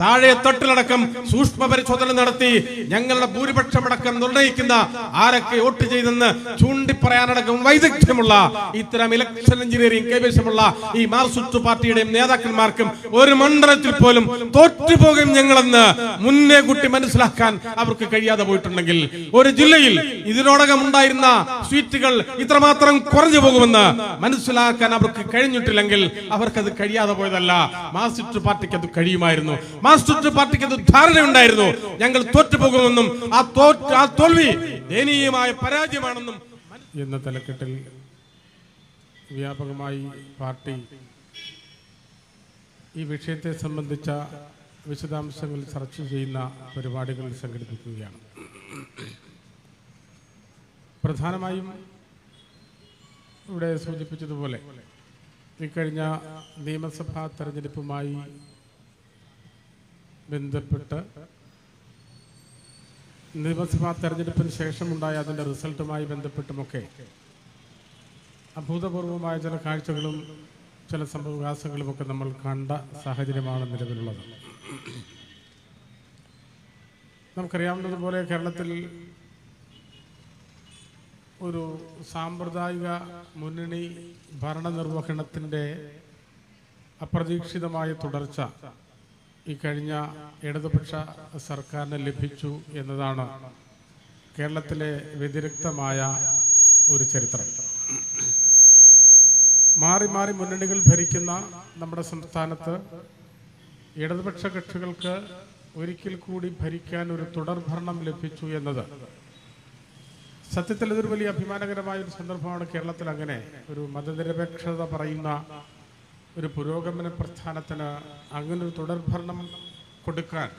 താഴെ തട്ടിലടക്കം സൂക്ഷ്മ പരിശോധന നടത്തി ഞങ്ങളുടെ ഭൂരിപക്ഷമടക്കം നിർണയിക്കുന്ന ആരൊക്കെ വോട്ട് ചെയ്തെന്ന് ചൂണ്ടിപ്പറയാനടക്കം വൈദഗ്ധ്യമുള്ള ഇത്തരം ഇലക്ഷൻ എഞ്ചിനീയറിംഗ് കൈവശമുള്ള ഈ മാർക്സിസ്റ്റ് പാർട്ടിയുടെയും നേതാക്കന്മാർക്കും ഒരു മണ്ഡലത്തിൽ പോലും തോറ്റുപോകും ഞങ്ങളെന്ന് മുന്നേ കൂട്ടി മനസ്സിലാക്കാൻ അവർക്ക് കഴിയാതെ പോയിട്ടുണ്ടെങ്കിൽ, ഒരു ജില്ലയിൽ ഇതിനോടകം ഉണ്ടായിരുന്ന സീറ്റുകൾ ഇത്രമാത്രം കുറഞ്ഞു പോകുമെന്ന് മനസ്സിലാക്കാൻ അവർക്ക് കഴിഞ്ഞിട്ടില്ലെങ്കിൽ അവർക്കത് കഴിയാതെ പോയതല്ല, മാർക്സിസ്റ്റ് പാർട്ടിക്ക് അത് കഴിയുമായിരുന്നു. മാർക്സിസ്റ്റ് പാർട്ടിക്ക് അത് ധാരണയുണ്ടായിരുന്നു ഞങ്ങൾ തോറ്റുപോകുമെന്നും ആ തോൽവി ദയനീയമായ പരാജയമാണെന്നും എന്ന തലക്കെട്ടിൽ വ്യാപകമായി പാർട്ടി ഈ വിഷയത്തെ സംബന്ധിച്ച വിശദാംശങ്ങൾ ചർച്ച ചെയ്യുന്ന പരിപാടികൾ സംഘടിപ്പിക്കുകയാണ്. പ്രധാനമായും ഇവിടെ സൂചിപ്പിച്ചതുപോലെ ഇക്കഴിഞ്ഞ നിയമസഭാ തെരഞ്ഞെടുപ്പുമായി ബന്ധപ്പെട്ട് നിയമസഭാ തെരഞ്ഞെടുപ്പിന് ശേഷമുണ്ടായ അതിൻ്റെ റിസൾട്ടുമായി ബന്ധപ്പെട്ടുമൊക്കെ അഭൂതപൂർവമായ ചില കാഴ്ചകളും ചില സംഭവവികാസങ്ങളുമൊക്കെ നമ്മൾ കണ്ട സാഹചര്യമാണ് നിലവിലുള്ളത്. നമുക്കറിയാവുന്നതുപോലെ കേരളത്തിൽ ഒരു സാമ്പ്രദായിക മുന്നണി ഭരണനിർവഹണത്തിൻ്റെ അപ്രതീക്ഷിതമായ തുടർച്ച ഈ കഴിഞ്ഞ ഇടതുപക്ഷ സർക്കാരിന് ലഭിച്ചു എന്നതാണ് കേരളത്തിലെ വ്യതിരിക്തമായ ഒരു ചരിത്രം. മാറി മാറി മുന്നണികൾ ഭരിക്കുന്ന നമ്മുടെ സംസ്ഥാനത്ത് ഇടതുപക്ഷ കക്ഷികൾക്ക് ഒരിക്കൽ കൂടി ഭരിക്കാൻ ഒരു തുടർഭരണം ലഭിച്ചു എന്നത് സത്യത്തിൽ ഇതൊരു വലിയ അഭിമാനകരമായ ഒരു സന്ദർഭമാണ്. കേരളത്തിൽ അങ്ങനെ ഒരു മതനിരപേക്ഷത പറയുന്ന ഒരു പുരോഗമന പ്രസ്ഥാനത്തിന് അങ്ങനെ ഒരു തുടർഭരണം കൊടുക്കാൻ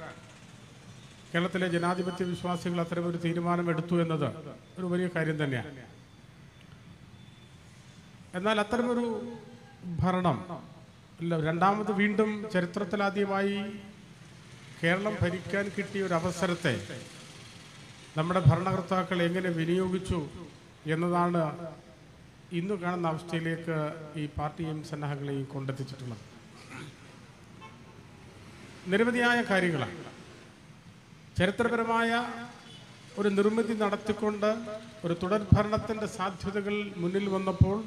കേരളത്തിലെ ജനാധിപത്യ വിശ്വാസികൾ അത്തരമൊരു തീരുമാനമെടുത്തു എന്നത് ഒരു വലിയ കാര്യം തന്നെയാണ്. എന്നാൽ അത്തരമൊരു ഭരണം രണ്ടാമത് വീണ്ടും ചരിത്രത്തിലാദ്യമായി കേരളം ഭരിക്കാൻ കിട്ടിയ ഒരു അവസരത്തെ നമ്മുടെ ഭരണകർത്താക്കൾ എങ്ങനെ വിനിയോഗിച്ചു എന്നതാണ് ഇന്ന് കാണുന്ന അവസ്ഥയിലേക്ക് ഈ പാർട്ടിയും സന്നാഹങ്ങളെയും കൊണ്ടെത്തിച്ചിട്ടുള്ളത്. നിരവധിയായ കാര്യങ്ങളാണ്. ചരിത്രപരമായ ഒരു നിർമ്മിതി നടത്തിക്കൊണ്ട് ഒരു തുടർഭരണത്തിൻ്റെ സാധ്യതകൾ മുന്നിൽ വന്നപ്പോൾ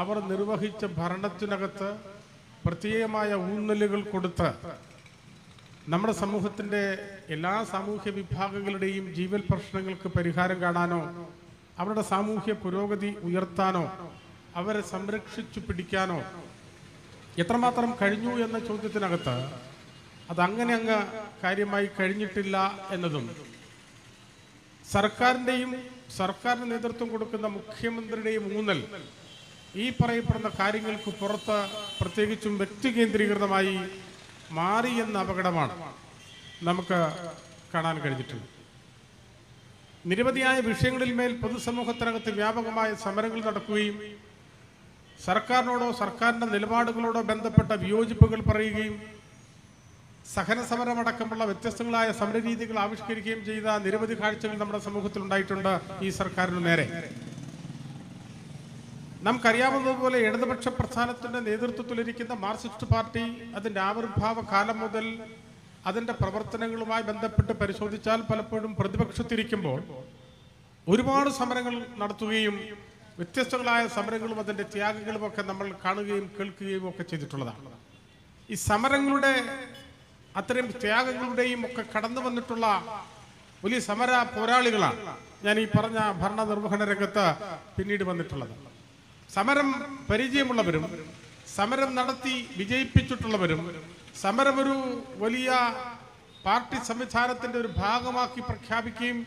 അവർ നിർവഹിച്ച ഭരണത്തിനകത്ത് പ്രത്യേകമായ ഊന്നലുകൾ കൊടുത്ത് നമ്മുടെ സമൂഹത്തിൻ്റെ എല്ലാ സാമൂഹ്യ വിഭാഗങ്ങളുടെയും ജീവൽ പ്രശ്നങ്ങൾക്ക് പരിഹാരം കാണാനോ അവരുടെ സാമൂഹ്യ പുരോഗതി ഉയർത്താനോ അവരെ സംരക്ഷിച്ചു പിടിക്കാനോ എത്രമാത്രം കഴിഞ്ഞു എന്ന ചോദ്യത്തിനകത്ത് അതങ്ങനെ അങ്ങ് കാര്യമായി കഴിഞ്ഞിട്ടില്ല എന്നതും സർക്കാരിന് നേതൃത്വം കൊടുക്കുന്ന മുഖ്യമന്ത്രിയുടെയും ഊന്നൽ ഈ പറയപ്പെടുന്ന കാര്യങ്ങൾക്ക് പുറത്ത് പ്രത്യേകിച്ചും വ്യക്തി കേന്ദ്രീകൃതമായി മാറി എന്ന അപകടമാണ് നമുക്ക് കാണാൻ കഴിഞ്ഞിട്ടുള്ളത്. നിരവധിയായ വിഷയങ്ങളിൽ മേൽ പൊതുസമൂഹത്തിനകത്ത് വ്യാപകമായ സമരങ്ങൾ നടക്കുകയും സർക്കാരിനോടോ സർക്കാരിൻ്റെ നിലപാടുകളോടോ ബന്ധപ്പെട്ട വിയോജിപ്പുകൾ പറയുകയും സഹന സമരമടക്കമുള്ള വ്യത്യസ്തങ്ങളായ സമരരീതികൾ ആവിഷ്കരിക്കുകയും ചെയ്ത നിരവധി കാഴ്ചകൾ നമ്മുടെ സമൂഹത്തിൽ ഉണ്ടായിട്ടുണ്ട് ഈ സർക്കാരിന് നേരെ. നമുക്കറിയാവുന്നതുപോലെ ഇടതുപക്ഷ പ്രസ്ഥാനത്തിന്റെ നേതൃത്വത്തിലിരിക്കുന്ന മാർക്സിസ്റ്റ് പാർട്ടി അതിൻ്റെ ആവിർഭാവ കാലം മുതൽ അതിൻ്റെ പ്രവർത്തനങ്ങളുമായി ബന്ധപ്പെട്ട് പരിശോധിച്ചാൽ പലപ്പോഴും പ്രതിപക്ഷത്തിരിക്കുമ്പോൾ ഒരുപാട് സമരങ്ങൾ നടത്തുകയും വ്യത്യസ്തങ്ങളായ സമരങ്ങളും അതിൻ്റെ ത്യാഗങ്ങളും ഒക്കെ നമ്മൾ കാണുകയും കേൾക്കുകയും ഒക്കെ ചെയ്തിട്ടുള്ളതാണ്. ഈ സമരങ്ങളുടെ അത്തരം ത്യാഗങ്ങളുടെയും ഒക്കെ കടന്നു വന്നിട്ടുള്ള വലിയ സമര പോരാളികളാണ് ഞാൻ ഈ പറഞ്ഞ ഭരണനിർവഹണ രംഗത്ത് പിന്നീട് വന്നിട്ടുള്ളത്. സമരം പരിചയമുള്ളവരും സമരം നടത്തി വിജയിപ്പിച്ചിട്ടുള്ളവരും സമരം ഒരു വലിയ പാർട്ടി സംവിധാനത്തിന്റെ ഒരു ഭാഗമാക്കി പ്രഖ്യാപിക്കുകയും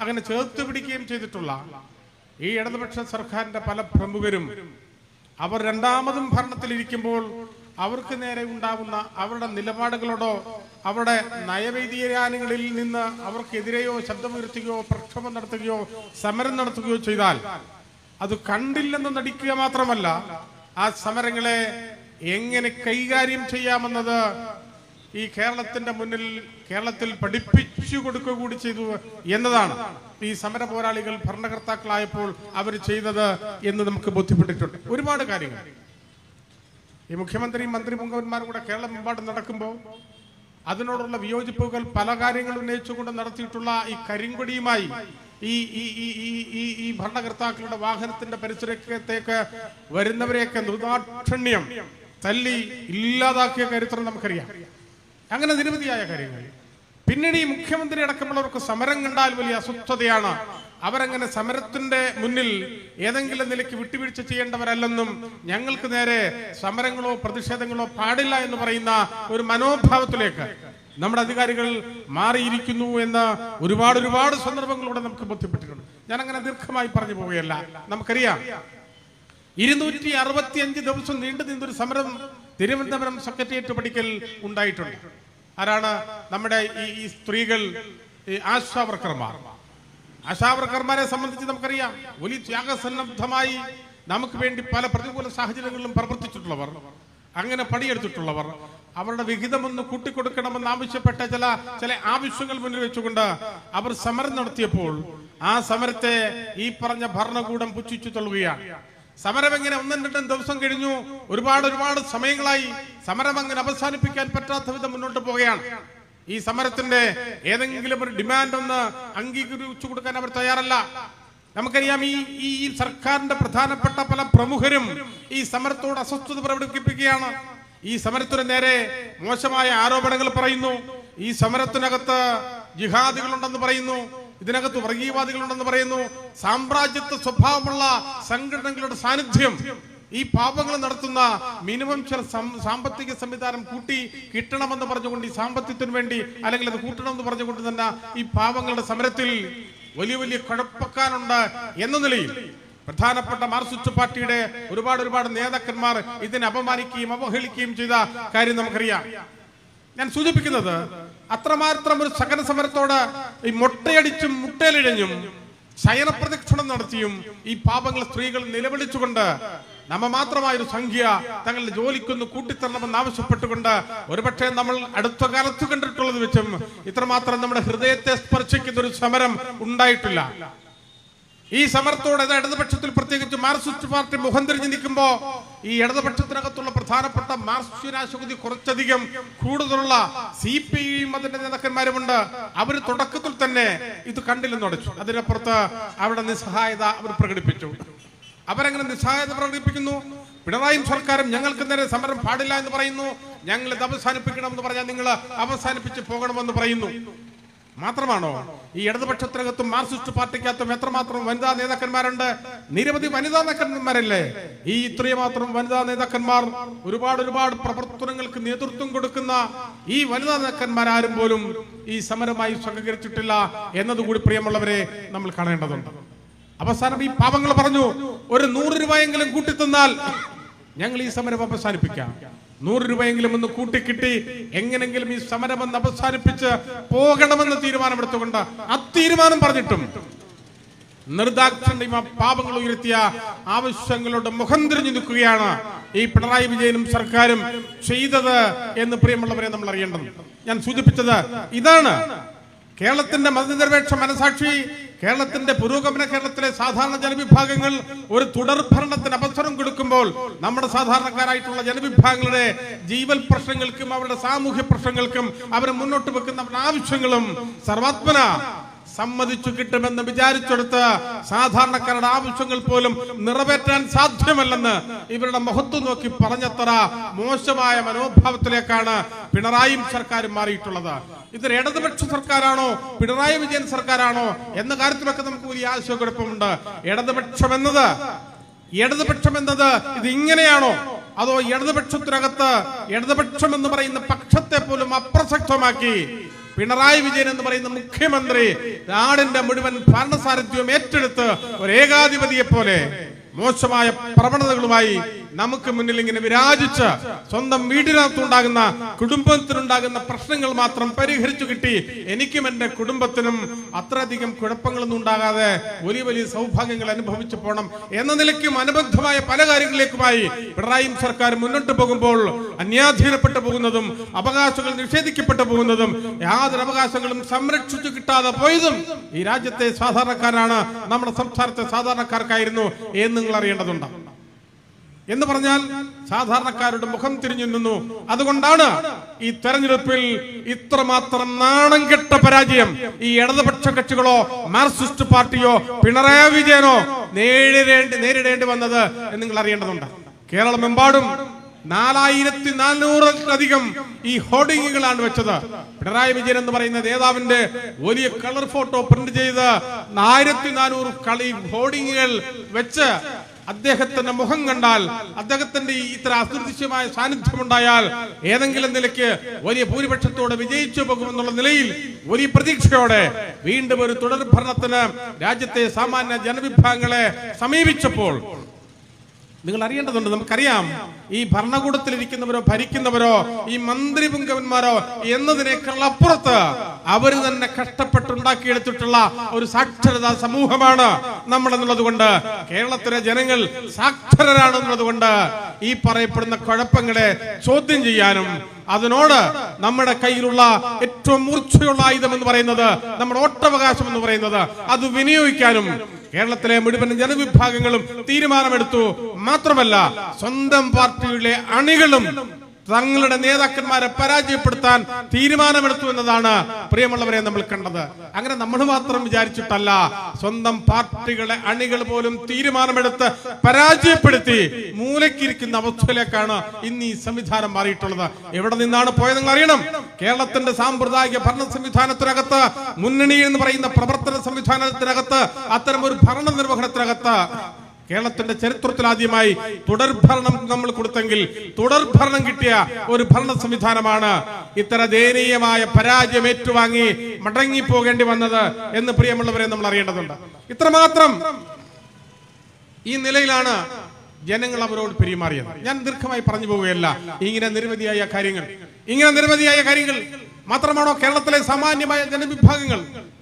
അങ്ങനെ ചേർത്ത് പിടിക്കുകയും ചെയ്തിട്ടുള്ള ഈ ഇടതുപക്ഷ സർക്കാരിന്റെ പല പ്രമുഖരും അവർ രണ്ടാമതും ഭരണത്തിലിരിക്കുമ്പോൾ അവർക്ക് നേരെ ഉണ്ടാവുന്ന അവരുടെ നിലപാടുകളോടോ അവരുടെ നയവ്യതിയാനങ്ങളിൽ നിന്ന് അവർക്കെതിരെയോ ശബ്ദമുയർത്തുകയോ പ്രക്ഷോഭം നടത്തുകയോ സമരം നടത്തുകയോ ചെയ്താൽ അത് കണ്ടില്ലെന്ന് നടിക്കുക മാത്രമല്ല ആ സമരങ്ങളെ എങ്ങനെ കൈകാര്യം ചെയ്യാമെന്നത് ഈ കേരളത്തിന്റെ മുന്നിൽ കേരളത്തിൽ പഠിപ്പിച്ചു കൊടുക്കുക കൂടി ചെയ്തു എന്നതാണ് ഈ സമര പോരാളികൾ ഭരണകർത്താക്കളായപ്പോൾ അവർ ചെയ്തത് എന്ന് നമുക്ക് ബോധ്യപ്പെട്ടിട്ടുണ്ട്. ഒരുപാട് കാര്യങ്ങൾ ഈ മുഖ്യമന്ത്രിയും മന്ത്രിമുഖന്മാരും കൂടെ കേരളമെമ്പാടും നടക്കുമ്പോൾ അതിനോടുള്ള വിയോജിപ്പുകൾ പല കാര്യങ്ങൾ ഉന്നയിച്ചുകൊണ്ട് നടത്തിയിട്ടുള്ള ഈ കരിങ്കൊടിയുമായി ഈ ഈ ഈ ഈ ഈ ഭരണകർത്താക്കളുടെ വാഹനത്തിന്റെ പരിസരത്തേക്ക് വരുന്നവരെയൊക്കെ നിർദാക്ഷിണ്യം തല്ലി ഇല്ലാതാക്കിയ ചരിത്രം നമുക്കറിയാം. അങ്ങനെ നിരവധിയായ കാര്യങ്ങൾ. പിന്നീട് ഈ മുഖ്യമന്ത്രി അടക്കമുള്ളവർക്ക് സമരം കണ്ടാൽ വലിയ അസ്വസ്ഥതയാണ്. അവരങ്ങനെ സമരത്തിന്റെ മുന്നിൽ ഏതെങ്കിലും നിലയ്ക്ക് വിട്ടുവീഴ്ച ചെയ്യേണ്ടവരല്ലെന്നും ഞങ്ങൾക്ക് നേരെ സമരങ്ങളോ പ്രതിഷേധങ്ങളോ പാടില്ല എന്ന് പറയുന്ന ഒരു മനോഭാവത്തിലേക്ക് നമ്മുടെ അധികാരികൾ മാറിയിരിക്കുന്നു എന്ന് ഒരുപാട് സന്ദർഭങ്ങളിലൂടെ നമുക്ക് ബോധ്യപ്പെട്ടിട്ടുണ്ട്. ഞാൻ അങ്ങനെ ദീർഘമായി പറഞ്ഞു പോവുകയല്ല. നമുക്കറിയാം 265 ദിവസം നീണ്ടു നിന്നൊരു സമരം തിരുവനന്തപുരം സെക്രട്ടേറിയറ്റ് പടിക്കൽ ഉണ്ടായിട്ടുണ്ട്. ആരാണ്? നമ്മുടെ ഈ സ്ത്രീകൾ, ഈ ആശാവർക്കർമാരെ സംബന്ധിച്ച് നമുക്കറിയാം, വലിയ ത്യാഗസന്നദ്ധമായി നമുക്ക് വേണ്ടി പല പ്രതികൂല സാഹചര്യങ്ങളിലും പ്രവർത്തിച്ചിട്ടുള്ളവർ, അങ്ങനെ പണിയെടുത്തിട്ടുള്ളവർ, അവരുടെ വിഹിതമൊന്ന് കൂട്ടിക്കൊടുക്കണമെന്ന് ആവശ്യപ്പെട്ട ചില ആവശ്യങ്ങൾ മുന്നിൽ വെച്ചുകൊണ്ട് അവർ സമരം നടത്തിയപ്പോൾ ആ സമരത്തെ ഈ പറഞ്ഞ ഭരണകൂടം പുച്ഛിച്ചു തള്ളുകയാണ്. സമരം എങ്ങനെ 1-2 ദിവസം കഴിഞ്ഞു, ഒരുപാട് സമയങ്ങളായി സമരം അങ്ങനെ അവസാനിപ്പിക്കാൻ പറ്റാത്ത വിധം മുന്നോട്ട് പോവുകയാണ്. ഈ സമരത്തിന്റെ ഏതെങ്കിലും ഒരു ഡിമാൻഡ് ഒന്ന് അംഗീകരിച്ചു കൊടുക്കാൻ അവർ തയ്യാറല്ല. നമുക്കറിയാം, ഈ സർക്കാരിന്റെ പ്രധാനപ്പെട്ട പല പ്രമുഖരും ഈ സമരത്തോട് അസ്വസ്ഥത പ്രകടിപ്പിക്കുകയാണ്. ഈ സമരത്തിന് നേരെ മോശമായ ആരോപണങ്ങൾ പറയുന്നു. ഈ സമരത്തിനകത്ത് ജിഹാദികളുണ്ടെന്ന് പറയുന്നു, ഇതിനകത്ത് വർഗീയവാദികളുണ്ടെന്ന് പറയുന്നു, സാമ്രാജ്യത്വ സ്വഭാവമുള്ള സംഘടനകളുടെ സാന്നിധ്യം, ഈ പാപങ്ങൾ നടത്തുന്ന മിനിമം ചില സാമ്പത്തിക സംവിധാനം കൂട്ടി കിട്ടണമെന്ന് പറഞ്ഞുകൊണ്ട് ഈ സാമ്പത്തികത്തിന് വേണ്ടി അല്ലെങ്കിൽ അത് കൂട്ടണമെന്ന് പറഞ്ഞുകൊണ്ട് തന്നെ ഈ പാവങ്ങളുടെ സമരത്തിൽ വലിയ കുഴപ്പക്കാരുണ്ട് എന്ന നിലയിൽ പ്രധാനപ്പെട്ട മാർക്സിസ്റ്റ് പാർട്ടിയുടെ ഒരുപാട് നേതാക്കന്മാർ ഇതിനെ അപമാനിക്കുകയും അവഹേളിക്കുകയും ചെയ്ത കാര്യം നമുക്കറിയാം. ഞാൻ സൂചിപ്പിക്കുന്നത് അത്രമാത്രം ഒരു സകല സമരത്തോട് ഈ മൊട്ടയടിച്ചും മുട്ടയിലിഴഞ്ഞും ശയനപ്രദക്ഷിണം നടത്തിയും ഈ പാപങ്ങൾ സ്ത്രീകൾ നിലവിളിച്ചുകൊണ്ട് നാമമാത്രമായൊരു സംഖ്യ തങ്ങളുടെ ജോലിക്കൊന്ന് കൂട്ടിത്തരണമെന്ന് ആവശ്യപ്പെട്ടുകൊണ്ട് ഒരുപക്ഷെ നമ്മൾ അടുത്ത കാലത്ത് കണ്ടിട്ടുള്ളത് വെച്ചും ഇത്രമാത്രം നമ്മുടെ ഹൃദയത്തെ സ്പർശിക്കുന്ന ഒരു സമരം ഉണ്ടായിട്ടില്ല. ഈ സമരത്തോടെ ഇടതുപക്ഷത്തിൽ പ്രത്യേകിച്ച് മാർക്സിസ്റ്റ് പാർട്ടി മുഖം തിരിഞ്ഞു നിൽക്കുമ്പോ ഈ ഇടതുപക്ഷത്തിനകത്തുള്ള പ്രധാനപ്പെട്ട മാർക്സിസ്റ്റ് കുറച്ചധികം കൂടുതലുള്ള CPIയും അതിന്റെ നേതാക്കന്മാരുമുണ്ട്. അവർ തുടക്കത്തിൽ തന്നെ ഇത് കണ്ടില്ലെന്ന് അടച്ചു. അതിനപ്പുറത്ത് അവരുടെ നിസ്സഹായത അവർ പ്രകടിപ്പിച്ചു. അവരങ്ങനെ നിസ്സഹായത പ്രകടിപ്പിക്കുന്നു. പിണറായി സർക്കാരും ഞങ്ങൾക്ക് നേരെ സമരം പാടില്ല എന്ന് പറയുന്നു. ഞങ്ങൾ ഇത് അവസാനിപ്പിക്കണം എന്ന് പറഞ്ഞാൽ നിങ്ങൾ അവസാനിപ്പിച്ച് പോകണമെന്ന് പറയുന്നു. മാത്രമാണോ ഈ ഇടതുപക്ഷത്തിനകത്തും മാർക്സിസ്റ്റ് പാർട്ടിക്കകത്തും എത്രമാത്രം വനിതാ നേതാക്കന്മാരുണ്ട്? നിരവധി വനിതാ നേതാക്കന്മാരല്ലേ? ഈ ഇത്രമാത്രം വനിതാ നേതാക്കന്മാർ ഒരുപാട് പ്രവർത്തനങ്ങൾക്ക് നേതൃത്വം കൊടുക്കുന്ന ഈ വനിതാ നേതാക്കന്മാരും പോലും ഈ സമരമായി സഹകരിച്ചിട്ടില്ല എന്നതുകൂടി പ്രിയമുള്ളവരെ നമ്മൾ കാണേണ്ടതുണ്ട്. അവസാനം ഈ പാവങ്ങൾ പറഞ്ഞു, ഒരു 100 രൂപയെങ്കിലും കൂട്ടിത്തന്നാൽ ഞങ്ങൾ ഈ സമരം അവസാനിപ്പിക്കാം. 100 രൂപയെങ്കിലും ഒന്ന് കൂട്ടിക്കിട്ടി എങ്ങനെങ്കിലും ഈ സമരം ഒന്ന് അവസാനിപ്പിച്ച് പോകണമെന്ന് തീരുമാനമെടുത്തുകൊണ്ട് ആ തീരുമാനം പറഞ്ഞിട്ടും നിർദാക്ഷിണ്യം പാപങ്ങൾ ഉയർത്തിയ ആവശ്യങ്ങളുടെ മുഖം തിരിഞ്ഞു നിൽക്കുകയാണ് ഈ പിണറായി വിജയനും സർക്കാരും ചെയ്തത് എന്ന് പ്രിയമുള്ളവരെ നമ്മൾ അറിയേണ്ടത്. ഞാൻ സൂചിപ്പിച്ചത് ഇതാണ്. കേരളത്തിന്റെ മതനിരപേക്ഷ മനസാക്ഷി, കേരളത്തിന്റെ പുരോഗമന കേരളത്തിലെ സാധാരണ ജനവിഭാഗങ്ങൾ ഒരു തുടർ ഭരണത്തിന് അവസരം കൊടുക്കുമ്പോൾ നമ്മുടെ സാധാരണക്കാരായിട്ടുള്ള ജനവിഭാഗങ്ങളുടെ ജീവൽ പ്രശ്നങ്ങൾക്കും അവരുടെ സാമൂഹ്യ പ്രശ്നങ്ങൾക്കും അവർ മുന്നോട്ട് വെക്കുന്ന ആവശ്യങ്ങളും സർവാത്മന സമ്മതിച്ചു കിട്ടുമെന്ന് വിചാരിച്ചെടുത്ത് സാധാരണക്കാരുടെ ആവശ്യങ്ങൾ പോലും നിറവേറ്റാൻ സാധ്യമല്ലെന്ന് ഇവരുടെ മഹത്വം നോക്കി പറഞ്ഞത്ര മോശമായ മനോഭാവത്തിലേക്കാണ് പിണറായി സർക്കാരും മാറിയിട്ടുള്ളത്. ഇതൊരു ഇടതുപക്ഷ സർക്കാരാണോ പിണറായി വിജയൻ സർക്കാരാണോ എന്ന കാര്യത്തിലൊക്കെ നമുക്ക് വലിയ ആശയക്കുഴപ്പമുണ്ട്. ഇടതുപക്ഷം എന്നത് ഇത് ഇങ്ങനെയാണോ, അതോ ഇടതുപക്ഷത്തിനകത്ത് ഇടതുപക്ഷം എന്ന് പറയുന്ന പക്ഷത്തെ പോലും അപ്രസക്തമാക്കി പിണറായി വിജയൻ എന്ന് പറയുന്ന മുഖ്യമന്ത്രി നാടിന്റെ മുഴുവൻ ഭരണസാരഥ്യവും ഏറ്റെടുത്ത് ഒരു ഏകാധിപതിയെ പോലെ മോശമായ പ്രവണതകളുമായി നമുക്ക് മുന്നിൽ ഇങ്ങനെ വിരാജിച്ച് സ്വന്തം വീടിനകത്തുണ്ടാകുന്ന കുടുംബത്തിനുണ്ടാകുന്ന പ്രശ്നങ്ങൾ മാത്രം പരിഹരിച്ചു കിട്ടി എനിക്കും എന്റെ കുടുംബത്തിനും അത്രയധികം കുഴപ്പങ്ങളൊന്നും ഉണ്ടാകാതെ വലിയ സൗഭാഗ്യങ്ങൾ അനുഭവിച്ചു പോകണം എന്ന നിലയ്ക്കും അനുബന്ധമായ പല കാര്യങ്ങളിലേക്കുമായി പിണറായി സർക്കാർ മുന്നോട്ട് പോകുമ്പോൾ അന്യാധീനപ്പെട്ടു പോകുന്നതും അവകാശങ്ങൾ നിഷേധിക്കപ്പെട്ടു പോകുന്നതും യാതൊരു അവകാശങ്ങളും സംരക്ഷിച്ചു കിട്ടാതെ പോയതും ഈ രാജ്യത്തെ സാധാരണക്കാരാണ്, നമ്മുടെ സംസ്ഥാനത്തെ സാധാരണക്കാർക്കായിരുന്നു എന്ന് നിങ്ങൾ അറിയേണ്ടതുണ്ട്. എന്ന് പറഞ്ഞാൽ സാധാരണക്കാരുടെ മുഖം തിരിഞ്ഞു നിന്നു. അതുകൊണ്ടാണ് ഈ തെരഞ്ഞെടുപ്പിൽ ഇത്രമാത്രം നാണം കെട്ട പരാജയം ഈ ഇടതുപക്ഷ കക്ഷികളോ മാർക്സിസ്റ്റ് പാർട്ടിയോ പിണറായി വിജയനോ നേരിടേണ്ടി വന്നത് എന്ന് നിങ്ങൾ അറിയേണ്ടതുണ്ട്. കേരളമെമ്പാടും 4400-ലധികം ഈ ഹോർഡിങ്ങുകളാണ് വെച്ചത്. പിണറായി വിജയൻ എന്ന് പറയുന്ന നേതാവിന്റെ വലിയ കളർ ഫോട്ടോ പ്രിന്റ് ചെയ്ത് 1400 ഹോർഡിങ്ങുകൾ വെച്ച് അദ്ദേഹത്തിന്റെ മുഖം കണ്ടാൽ, അദ്ദേഹത്തിന്റെ ഇത്ര അദൃശ്യമായ സാന്നിധ്യമുണ്ടായാൽ ഏതെങ്കിലും നിലയ്ക്ക് വലിയ ഭൂരിപക്ഷത്തോടെ വിജയിച്ചു പോകുമെന്നുള്ള നിലയിൽ വലിയ പ്രതീക്ഷയോടെ വീണ്ടും ഒരു തുടർ ഭരണത്തിന് രാജ്യത്തെ സാമാന്യ ജനവിഭാഗങ്ങളെ സമീപിച്ചപ്പോൾ നിങ്ങൾ അറിയേണ്ടതുണ്ട്. നമുക്കറിയാം, ഈ ഭരണകൂടത്തിലിരിക്കുന്നവരോ ഭരിക്കുന്നവരോ ഈ മന്ത്രി പുങ്കവന്മാരോ എന്നതിനേക്കാൾ അപ്പുറത്ത് അവർ തന്നെ കഷ്ടപ്പെട്ടുണ്ടാക്കിയെടുത്തിട്ടുള്ള ഒരു സാക്ഷരതാ സമൂഹമാണ് നമ്മളെന്നുള്ളത് കൊണ്ട്, കേരളത്തിലെ ജനങ്ങൾ സാക്ഷരരാണെന്നുള്ളത് കൊണ്ട് ഈ പറയപ്പെടുന്ന കുഴപ്പങ്ങളെ ചോദ്യം ചെയ്യാനും അതിനോട് നമ്മുടെ കയ്യിലുള്ള ഏറ്റവും മൂർച്ചയുള്ള ആയുധം എന്ന് പറയുന്നത് നമ്മുടെ വോട്ടവകാശം എന്ന് പറയുന്നത് അത് വിനിയോഗിക്കാനും കേരളത്തിലെ മുഴുവൻ ജനവിഭാഗങ്ങളും തീരുമാനമെടുത്തു. മാത്രമല്ല സ്വന്തം പാർട്ടിയിലെ അണികളും തങ്ങളുടെ നേതാക്കന്മാരെ പരാജയപ്പെടുത്താൻ തീരുമാനമെടുത്തു എന്നതാണ് പ്രിയമുള്ളവരെ നമ്മൾ കണ്ടത്. അങ്ങനെ നമ്മൾ മാത്രം വിചാരിച്ചിട്ടല്ല, സ്വന്തം പാർട്ടികളെ അണികൾ പോലും തീരുമാനമെടുത്ത് പരാജയപ്പെടുത്തി മൂലക്കിരിക്കുന്ന അവസ്ഥയിലേക്കാണ് ഇന്ന് ഈ സംവിധാനം മാറിയിട്ടുള്ളത്. എവിടെ നിന്നാണ് പോയത് നിങ്ങൾ അറിയണം. കേരളത്തിന്റെ സാമ്പ്രദായിക ഭരണ സംവിധാനത്തിനകത്ത്, മുന്നണി എന്ന് പറയുന്ന പ്രവർത്തന സംവിധാനത്തിനകത്ത്, അത്തരം ഒരു ഭരണ നിർവഹണത്തിനകത്ത് കേരളത്തിന്റെ ചരിത്രത്തിൽ ആദ്യമായി തുടർഭരണം നമ്മൾ കൊടുത്തെങ്കിൽ തുടർഭരണം കിട്ടിയ ഒരു ഭരണ സംവിധാനമാണ് ഇത്ര ദയനീയമായ പരാജയം ഏറ്റുവാങ്ങി മടങ്ങിപ്പോകേണ്ടി വന്നത് എന്ന് പ്രിയമുള്ളവരെ നമ്മൾ അറിയേണ്ടതുണ്ട്. ഇത്രമാത്രം ഈ നിലയിലാണ് ജനങ്ങൾ അവരോട് പെരുമാറിയത്. ഞാൻ ദീർഘമായി പറഞ്ഞു പോവുകയല്ല. ഇങ്ങനെ നിരവധിയായ കാര്യങ്ങൾ മാത്രമാണോ കേരളത്തിലെ സാമാന്യമായ ജനവിഭാഗങ്ങൾ,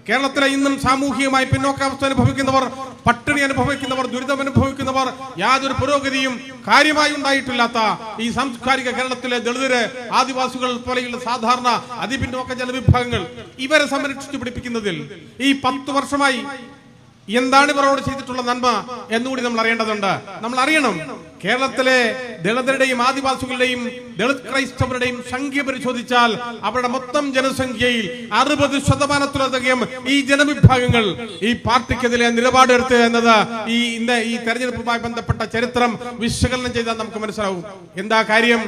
കേരളത്തിലെ ഇന്നും സാമൂഹികമായി പിന്നോക്കാവസ്ഥ അനുഭവിക്കുന്നവർ, പട്ടിണി അനുഭവിക്കുന്നവർ, ദുരിതം അനുഭവിക്കുന്നവർ, യാതൊരു പുരോഗതിയും കാര്യമായി ഉണ്ടായിട്ടില്ലാത്ത ഈ സാംസ്കാരിക കേരളത്തിലെ ദളിതര്, ആദിവാസികൾ പോലെയുള്ള സാധാരണ അതിപിന്നോക്ക ജനവിഭാഗങ്ങൾ, ഇവരെ സംരക്ഷിച്ചു പിടിപ്പിക്കുന്നതിൽ ഈ 10 വർഷമായി എന്താണ് ഇവരോട് ചെയ്തിട്ടുള്ള നന്മ എന്നുകൂടി നമ്മൾ അറിയേണ്ടതുണ്ട്. നമ്മൾ അറിയണം, കേരളത്തിലെ ദളിതരുടെയും ആദിവാസികളുടെയും ദളിത് ക്രൈസ്തവരുടെയും സംഖ്യ പരിശോധിച്ചാൽ അവരുടെ മൊത്തം ജനസംഖ്യയിൽ 60% ഈ ജനവിഭാഗങ്ങൾ ഈ പാർട്ടിക്കെതിരെ നിലപാടെടുത്ത് എന്നത് ഈ തെരഞ്ഞെടുപ്പുമായി ബന്ധപ്പെട്ട ചരിത്രം വിശകലനം ചെയ്താൽ നമുക്ക് മനസ്സിലാവും. എന്താ കാര്യം?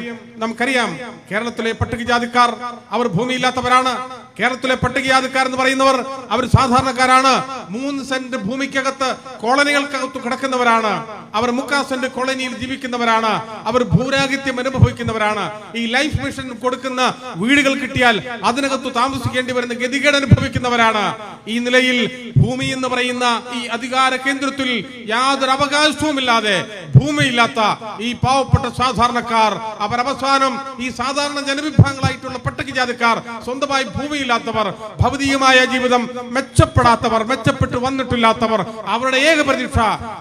നമുക്കറിയാം, കേരളത്തിലെ പട്ടികജാതിക്കാർ അവർ ഭൂമിയില്ലാത്തവരാണ്. കേരളത്തിലെ പട്ടികജാതിക്കാർ എന്ന് പറയുന്നവർ അവർ സാധാരണക്കാരാണ്. 3 സെന്റ് ഭൂമിക്കകത്ത് കോളനികൾക്കകത്ത് കിടക്കുന്നവരാണ്. അവർ 3/4 സെന്റ് കോളനിയിൽ ജീവിക്കുന്നവരാണ്. അവർ ഭൂരാഹിത്യം അനുഭവിക്കുന്നവരാണ്. ഈ ലൈഫ് മിഷൻ കൊടുക്കുന്ന വീടുകൾ കിട്ടിയാൽ അതിനകത്ത് താമസിക്കേണ്ടി വരുന്ന ഗതികേട് അനുഭവിക്കുന്നവരാണ്. ഈ നിലയിൽ ഭൂമി എന്ന് പറയുന്ന ഈ അധികാര കേന്ദ്രത്തിൽ യാതൊരു അവകാശവുമില്ലാതെ ഭൂമിയില്ലാത്ത ഈ പാവപ്പെട്ട സാധാരണക്കാർ, അവർ അവസാനം ഈ സാധാരണ ജനവിഭാഗങ്ങളായിട്ടുള്ള പട്ടികജാതിക്കാർ, സ്വന്തമായി ഭൂമിയില്ലാത്തവർ, ഭൗതികമായ ജീവിതം മെച്ചപ്പെടാത്തവർ, മെച്ചപ്പെട്ടു വന്നിട്ടില്ലാത്തവർ, അവരുടെ ഏക പ്രതീക്ഷ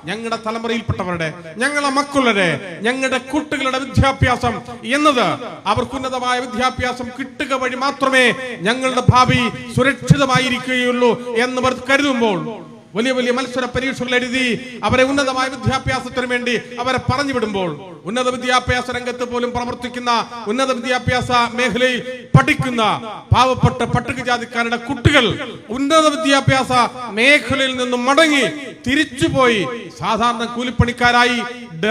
ഞങ്ങളുടെ തലമുറയിൽപ്പെട്ടവരുടെ, ഞങ്ങളുടെ മക്കളുടെ, ഞങ്ങളുടെ കുട്ടികളുടെ വിദ്യാഭ്യാസം എന്നത് അവർക്ക് ഉന്നതമായ വിദ്യാഭ്യാസം കിട്ടുക വഴി മാത്രമേ ഞങ്ങളുടെ ഭാവി സുരക്ഷിതമായിരിക്കുകയുള്ളൂ എന്നവർ കരുതുമ്പോൾ വലിയ വലിയ മത്സര പരീക്ഷകൾ എഴുതി അവരെ ഉന്നതമായ വിദ്യാഭ്യാസത്തിന് വേണ്ടി അവരെ പറഞ്ഞു വിടുമ്പോൾ, ഉന്നത വിദ്യാഭ്യാസ രംഗത്ത് പോലും പ്രവർത്തിക്കുന്ന, ഉന്നത വിദ്യാഭ്യാസ മേഖലയിൽ പഠിക്കുന്ന പാവപ്പെട്ട പട്ടികജാതിക്കാരുടെ കുട്ടികൾ ഉന്നത വിദ്യാഭ്യാസ മേഖലയിൽ നിന്നും മടങ്ങി തിരിച്ചുപോയി സാധാരണ കൂലിപ്പണിക്കാരായി,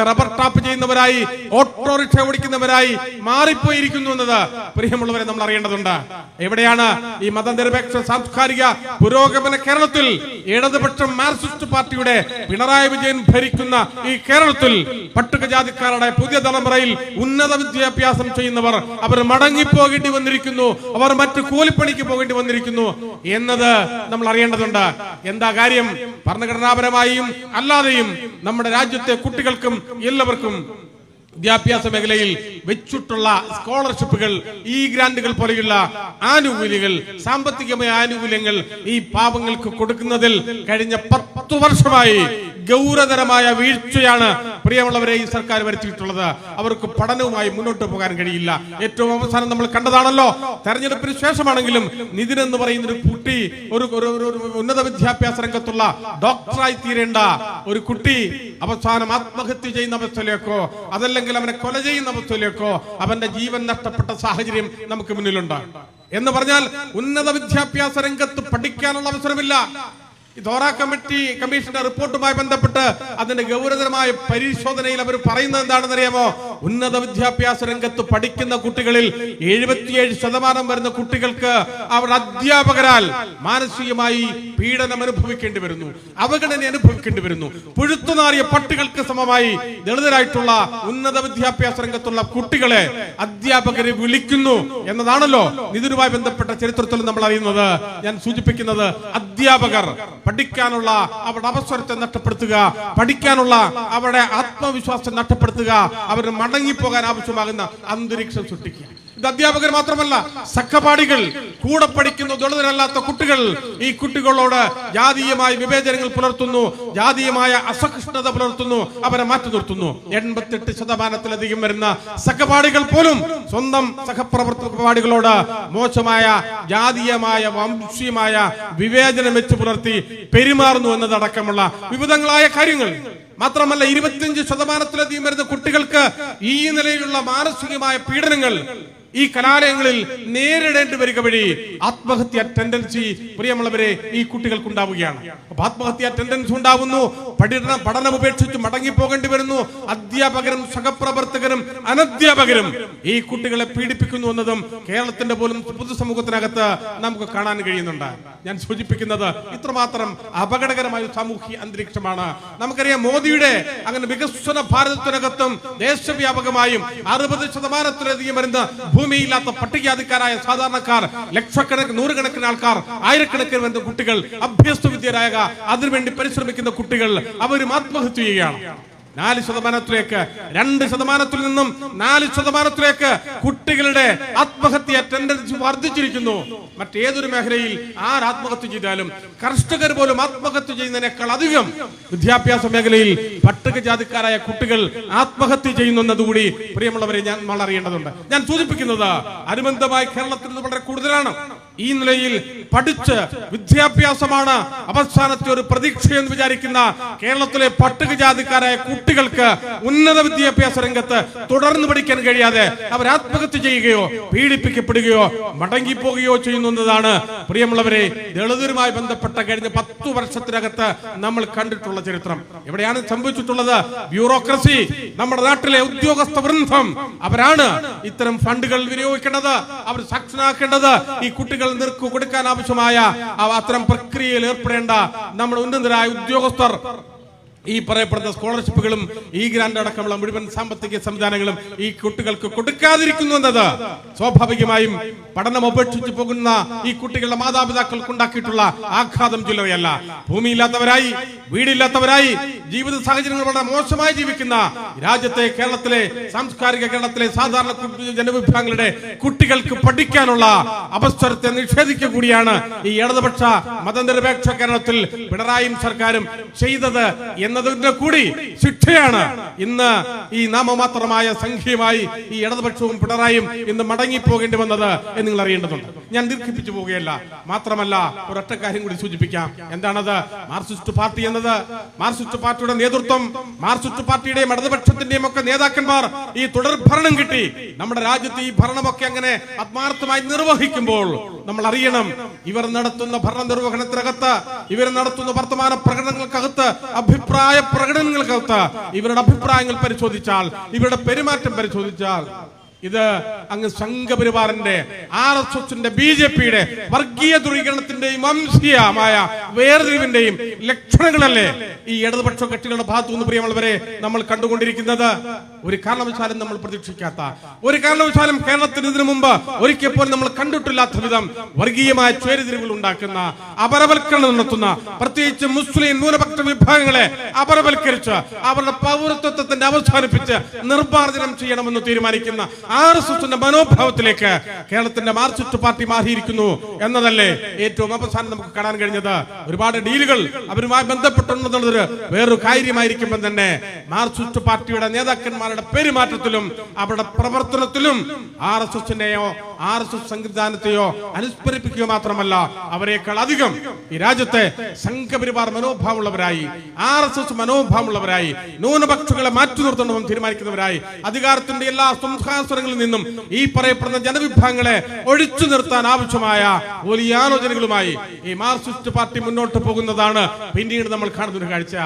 റബ്ബർ ടാപ്പ് ചെയ്യുന്നവരായി, ഓട്ടോറിക്ഷ ഓടിക്കുന്നവരായി മാറിപ്പോയിരിക്കുന്നു എന്നത് പ്രിയമുള്ളവരെ നമ്മൾ അറിയേണ്ടതുണ്ട്. എവിടെയാണ് ഈ മതനിരപേക്ഷ സാംസ്കാരിക പുരോഗമന കേരളത്തിൽ ഇടതുപക്ഷ മാർക്സിസ്റ്റ് പാർട്ടിയുടെ പിണറായി വിജയൻ ഭരിക്കുന്ന ഈ കേരളത്തിൽ പട്ടികജാതിക്കാരുടെ പുതിയ തലമുറയിൽ ഉന്നത വിദ്യാഭ്യാസം ചെയ്യുന്നവർ അവർ മടങ്ങിപ്പോകേണ്ടി വന്നിരിക്കുന്നു, അവർ മറ്റു കൂലിപ്പണിക്ക് പോകേണ്ടി വന്നിരിക്കുന്നു എന്നത് നമ്മൾ അറിയേണ്ടതുണ്ട്. എന്താ കാര്യം? ഭരണഘടനാപരമായും അല്ലാതെയും നമ്മുടെ രാജ്യത്തെ കുട്ടികൾക്കും എല്ലാവർക്കും വിദ്യാഭ്യാസ മേഖലയിൽ വെച്ചിട്ടുള്ള സ്കോളർഷിപ്പുകൾ, ഈ ഗ്രാന്റുകൾ പോലെയുള്ള ആനുകൂല്യങ്ങൾ, സാമ്പത്തികമായ ആനുകൂല്യങ്ങൾ ഈ പാവങ്ങൾക്ക് കൊടുക്കുന്നതിൽ കഴിഞ്ഞ 10 വർഷമായി ഗൗരവതരമായ വീഴ്ചയാണ് പ്രിയമുള്ളവരെ ഈ സർക്കാർ വരുത്തിയിട്ടുള്ളത്. അവർക്ക് പഠനവുമായി മുന്നോട്ട് പോകാൻ കഴിയില്ല. ഏറ്റവും അവസാനം നമ്മൾ കണ്ടതാണല്ലോ, തെരഞ്ഞെടുപ്പിന് ശേഷമാണെങ്കിലും നിതിൻ എന്ന് പറയുന്ന ഒരു കുട്ടി, ഒരു ഉന്നത വിദ്യാഭ്യാസ രംഗത്തുള്ള ഡോക്ടറായി തീരേണ്ട ഒരു കുട്ടി അവസാനം ആത്മഹത്യ ചെയ്യുന്ന അവസ്ഥയിലേക്കോ അതല്ലെങ്കിൽ അവനെ കൊല ചെയ്യുന്ന അവസ്ഥയിലേക്കോ അവന്റെ ജീവൻ നഷ്ടപ്പെട്ട സാഹചര്യം നമുക്ക് മുന്നിലുണ്ട്. എന്ന് പറഞ്ഞാൽ ഉന്നത വിദ്യാഭ്യാസ രംഗത്ത് പഠിക്കാനുള്ള അവസരമില്ല. ദോറ കമ്മീഷന്റെ റിപ്പോർട്ടുമായി ബന്ധപ്പെട്ട് അതിന്റെ ഗൗരവതരമായ പരിശോധനയിൽ അവർ പറയുന്നത് എന്താണെന്ന് അറിയാമോ? ഉന്നത വിദ്യാഭ്യാസ രംഗത്ത് പഠിക്കുന്ന കുട്ടികളിൽ 77% വരുന്ന കുട്ടികൾക്ക് അവർ അധ്യാപകരാൽ മാനസികമായി പീഡനം അനുഭവിക്കേണ്ടി വരുന്നു, അവഗണന അനുഭവിക്കേണ്ടി വരുന്നു. പുഴുത്തുനാറിയ പട്ടികൾക്ക് സമമായി ദളിതരായിട്ടുള്ള ഉന്നത വിദ്യാഭ്യാസ രംഗത്തുള്ള കുട്ടികളെ അധ്യാപകരെ വിളിക്കുന്നു എന്നതാണല്ലോ ഇതിനുമായി ബന്ധപ്പെട്ട ചരിത്രത്തിൽ നമ്മൾ അറിയുന്നത്. ഞാൻ സൂചിപ്പിക്കുന്നത് അധ്യാപകർ പഠിക്കാനുള്ള അവരുടെ അവസരത്തെ നഷ്ടപ്പെടുത്തുക, പഠിക്കാനുള്ള അവരുടെ ആത്മവിശ്വാസം നഷ്ടപ്പെടുത്തുക, അവരുടെ മടങ്ങിപ്പോകാൻ ആവശ്യമാകുന്ന അന്തരീക്ഷം സൃഷ്ടിക്കുക. ഇത് അധ്യാപകർ മാത്രമല്ല, സഹപാഠികൾ, കൂടെ പഠിക്കുന്ന ദളിതരല്ലാത്ത കുട്ടികൾ ഈ കുട്ടികളോട് ജാതീയമായ വിവേചനങ്ങൾ പുലർത്തുന്നു, ജാതീയമായ അസഹിഷ്ണുത പുലർത്തുന്നു, അവരെ മാറ്റി നിർത്തുന്നു. 88% വരുന്ന സഹപാഠികൾ പോലും സ്വന്തം സഹപ്രവർത്തകപാഠികളോട് മോശമായ ജാതീയമായ വംശീയമായ വിവേചനം വെച്ച് പുലർത്തി പെരുമാറുന്നു എന്നതടക്കമുള്ള വിവിധങ്ങളായ കാര്യങ്ങൾ. മാത്രമല്ല 25% വരുന്ന കുട്ടികൾക്ക് ഈ നിലയിലുള്ള മാനസികമായ പീഡനങ്ങൾ ഈ കലാലയങ്ങളിൽ നേരിടേണ്ടി വരിക വഴി ആത്മഹത്യ ടെൻഡൻസി പ്രിയമുള്ളവരെ ഈ കുട്ടികൾക്കുണ്ടാവുകയാണ്. അപ്പൊ ആത്മഹത്യ ടെൻഡൻസി ഉണ്ടാവുന്നു, പഠനം ഉപേക്ഷിച്ച് മടങ്ങിപ്പോകേണ്ടി വരുന്നു. അധ്യാപകരും സഹപ്രവർത്തകരും അനധ്യാപകരും ഈ കുട്ടികളെ പീഡിപ്പിക്കുന്നു എന്നതും കേരളത്തിന്റെ പോലും പൊതുസമൂഹത്തിനകത്ത് നമുക്ക് കാണാൻ കഴിയുന്നുണ്ട്. ഞാൻ സൂചിപ്പിക്കുന്നത് ഇത്രമാത്രം അപകടകരമായ സാമൂഹ്യ അന്തരീക്ഷമാണ്. നമുക്കറിയാം, മോദിയുടെ അങ്ങനെ വികസന ഭാരതത്തിനകത്തും ദേശവ്യാപകമായും 60% വരുന്ന ഭൂമിയില്ലാത്ത പട്ടികജാതിക്കാരായ സാധാരണക്കാർ, ലക്ഷക്കണക്കിന് നൂറുകണക്കിന് ആൾക്കാർ, ആയിരക്കണക്കിന് വരുന്ന കുട്ടികൾ, അഭ്യസ്ത വിദ്യരായ അതിനുവേണ്ടി പരിശ്രമിക്കുന്ന കുട്ടികൾ അവരും ആത്മഹത്യ ചെയ്യുകയാണ്. 4%-ലേക്ക് 2%-ൽ നിന്നും 4%-ലേക്ക് കുട്ടികളുടെ ആത്മഹത്യ ടെൻഡൻസി വർദ്ധിച്ചിരിക്കുന്നു. മറ്റേതൊരു മേഖലയിൽ ആത്മഹത്യ ചെയ്താലും കർഷകർ പോലും ആത്മഹത്യ ചെയ്യുന്നതിനേക്കാൾ അധികം വിദ്യാഭ്യാസ മേഖലയിൽ പട്ടികജാതിക്കാരായ കുട്ടികൾ ആത്മഹത്യ ചെയ്യുന്നതുകൂടി പ്രിയമുള്ളവരെ നമ്മൾ അറിയേണ്ടതുണ്ട്. ഞാൻ സൂചിപ്പിക്കുന്നത് അനുബന്ധമായി കേരളത്തിൽ നിന്ന് വളരെ കൂടുതലാണ്. ഈ നിലയിൽ പഠിച്ച് വിദ്യാഭ്യാസമാണ് അവസാനത്തെ ഒരു പ്രതീക്ഷയെന്ന് വിചാരിക്കുന്ന കേരളത്തിലെ പട്ടികജാതിക്കാരായ കുട്ടികൾക്ക് ഉന്നത വിദ്യാഭ്യാസ രംഗത്ത് തുടർന്ന് പഠിക്കാൻ കഴിയാതെ അവർ ആത്മഹത്യ ചെയ്യുകയോ പീഡിപ്പിക്കപ്പെടുകയോ മടങ്ങിപ്പോകുകയോ ചെയ്യുന്നതാണ് പ്രിയമുള്ളവരെ ദളിതരുമായി ബന്ധപ്പെട്ട കഴിഞ്ഞ 10 വർഷത്തിനകത്ത് നമ്മൾ കണ്ടിട്ടുള്ള ചരിത്രം. എവിടെയാണ് സംഭവിച്ചിട്ടുള്ളത്? ബ്യൂറോക്രസി, നമ്മുടെ നാട്ടിലെ ഉദ്യോഗസ്ഥ വൃന്ദം, അവരാണ് ഇത്തരം ഫണ്ടുകൾ വിനിയോഗിക്കേണ്ടത്, അവർ സാക്ഷനാക്കേണ്ടത്, ഈ കുട്ടികൾ കൊടുക്കാൻ ആവശ്യമായ അത്തരം പ്രക്രിയയിൽ ഏർപ്പെടേണ്ട നമ്മുടെ ഉന്നതരായ ഉദ്യോഗസ്ഥർ ഈ പറയപ്പെടുന്ന സ്കോളർഷിപ്പുകളും ഈ ഗ്രാന്റ് അടക്കമുള്ള മുഴുവൻ സാമ്പത്തിക സംവിധാനങ്ങളും ഈ കുട്ടികൾക്ക് കൊടുക്കാതിരിക്കുന്നു എന്നത് സ്വാഭാവികമായും പഠനം ഉപേക്ഷിച്ചു പോകുന്ന ഈ കുട്ടികളുടെ മാതാപിതാക്കൾക്ക് ഉണ്ടാക്കിയിട്ടുള്ള ആഘാതം ചില്ലറയല്ല. ഭൂമിയില്ലാത്തവരായി, വീടില്ലാത്തവരായി, ജീവിത സാഹചര്യങ്ങൾ വളരെ മോശമായി ജീവിക്കുന്ന രാജ്യത്തെ കേരളത്തിലെ സാംസ്കാരിക കേരളത്തിലെ സാധാരണ ജനവിഭാഗങ്ങളുടെ കുട്ടികൾക്ക് പഠിക്കാനുള്ള അവസരത്തെ നിഷേധിക്കുക കൂടിയാണ് ഈ ഇടതുപക്ഷ മതനിരപേക്ഷ കേരളത്തിൽ പിണറായി സർക്കാരും ചെയ്തത് എന്നതിന്റെ കൂടി ശിക്ഷയാണ് ഇന്ന് ഈ നാമമാത്രമായ സംഖ്യയുമായി ഈ ഇടതുപക്ഷവും പിണറായും ഇന്ന് മടങ്ങിപ്പോകേണ്ടി വന്നത് എന്ന് നിങ്ങൾ അറിയേണ്ടതുണ്ട്. ഞാൻ ദീർഘിപ്പിച്ചു പോവുകയല്ല. മാത്രമല്ല ഒരൊറ്റ കാര്യം കൂടി സൂചിപ്പിക്കാം. എന്താണത്? മാർക്സിസ്റ്റ് പാർട്ടി എന്നത്, മാർക്സിസ്റ്റ് പാർട്ടിയുടെ നേതൃത്വം, മാർക്സിസ്റ്റ് പാർട്ടിയുടെയും ഇടതുപക്ഷത്തിന്റെയും ഒക്കെ നേതാക്കന്മാർ ഈ തുടർ ഭരണം കിട്ടി നമ്മുടെ രാജ്യത്ത് ഈ ഭരണമൊക്കെ അങ്ങനെ ആത്മാർത്ഥമായി നിർവഹിക്കുമ്പോൾ നമ്മൾ അറിയണം, ഇവർ നടത്തുന്ന ഭരണ നിർവഹണത്തിനകത്ത്, ഇവർ നടത്തുന്ന വർത്തമാന പ്രകടനങ്ങൾക്കകത്ത്, അഭിപ്രായ പ്രകടനങ്ങൾക്കകത്ത് ഇവരുടെ അഭിപ്രായങ്ങൾ പരിശോധിച്ചാൽ, ഇവരുടെ പെരുമാറ്റം പരിശോധിച്ചാൽ ഇത് അങ്ങ് സംഘപരിവാറിന്റെ, RSSന്റെ, BJPയുടെ വർഗീയ ധ്രുവീകരണത്തിന്റെയും വംശീയമായ വേർതിരിവിന്റെയും ലക്ഷണങ്ങളല്ലേ ഈ ഇടതുപക്ഷ കക്ഷികളുടെ ഭാഗത്തു നിന്ന് പ്രിയമുള്ളവരെ നമ്മൾ കണ്ടുകൊണ്ടിരിക്കുന്നത്? ഒരു കാരണവശാലും നമ്മൾ പ്രതീക്ഷിക്കാത്ത, ഒരു കാരണവശാലും കേരളത്തിന് ഇതിനു മുമ്പ് ഒരിക്കൽ പോലും നമ്മൾ കണ്ടിട്ടില്ലാത്ത വിധം വർഗീയമായ ചേരിതിരിവുകൾ ഉണ്ടാക്കുന്ന, അപരവൽക്കരണം നടത്തുന്ന, പ്രത്യേകിച്ച് മുസ്ലിം ന്യൂനപക്ഷ വിഭാഗങ്ങളെ അപരവൽക്കരിച്ച് അവരുടെ പൗരത്വത്തിന്റെ അവസാനിപ്പിച്ച് നിർമ്മാർജ്ജനം ചെയ്യണമെന്ന് തീരുമാനിക്കുന്ന RSSന്റെ മനോഭാവത്തിലേക്ക് കേരളത്തിന്റെ മാർക്സിസ്റ്റ് പാർട്ടി മാറിയിരിക്കുന്നു എന്നതല്ലേ ഏറ്റവും അവസാനം നമുക്ക് കാണാൻ കഴിഞ്ഞത്? ഒരുപാട് ഡീലുകൾ അവരുമായി ബന്ധപ്പെട്ടുണ്ടെന്നുള്ളത് വേറൊരു കാര്യമായിരിക്കുമ്പോൾ തന്നെ മാർക്സിസ്റ്റ് പാർട്ടിയുടെ നേതാക്കന്മാരുടെ പെരുമാറ്റത്തിലും അവരുടെ പ്രവർത്തനത്തിലും RSSനെയോ RSS സംവിധാനത്തെയോ അനുസ്മരിപ്പിക്കുക മാത്രമല്ല അവരെക്കാൾ അധികം ഈ രാജ്യത്തെ സംഘപരിവാർ മനോഭാവമുള്ളവരായി RSS മനോഭാവമുള്ളവരായി ന്യൂനപക്ഷങ്ങളെ മാറ്റി നിർത്തണമെന്ന് തീരുമാനിക്കുന്നവരായി അധികാരത്തിന്റെ എല്ലാ സംസ്കാരങ്ങളിൽ നിന്നും ഈ പറയപ്പെടുന്ന ജനവിഭാഗങ്ങളെ ഒഴിച്ചു നിർത്താൻ ആവശ്യമായ വലിയ ആലോചനകളുമായി ഈ മാർക്സിസ്റ്റ് പാർട്ടി മുന്നോട്ട് പോകുന്നതാണ് പിന്നീട് നമ്മൾ കാണുന്ന ഒരു കാഴ്ച.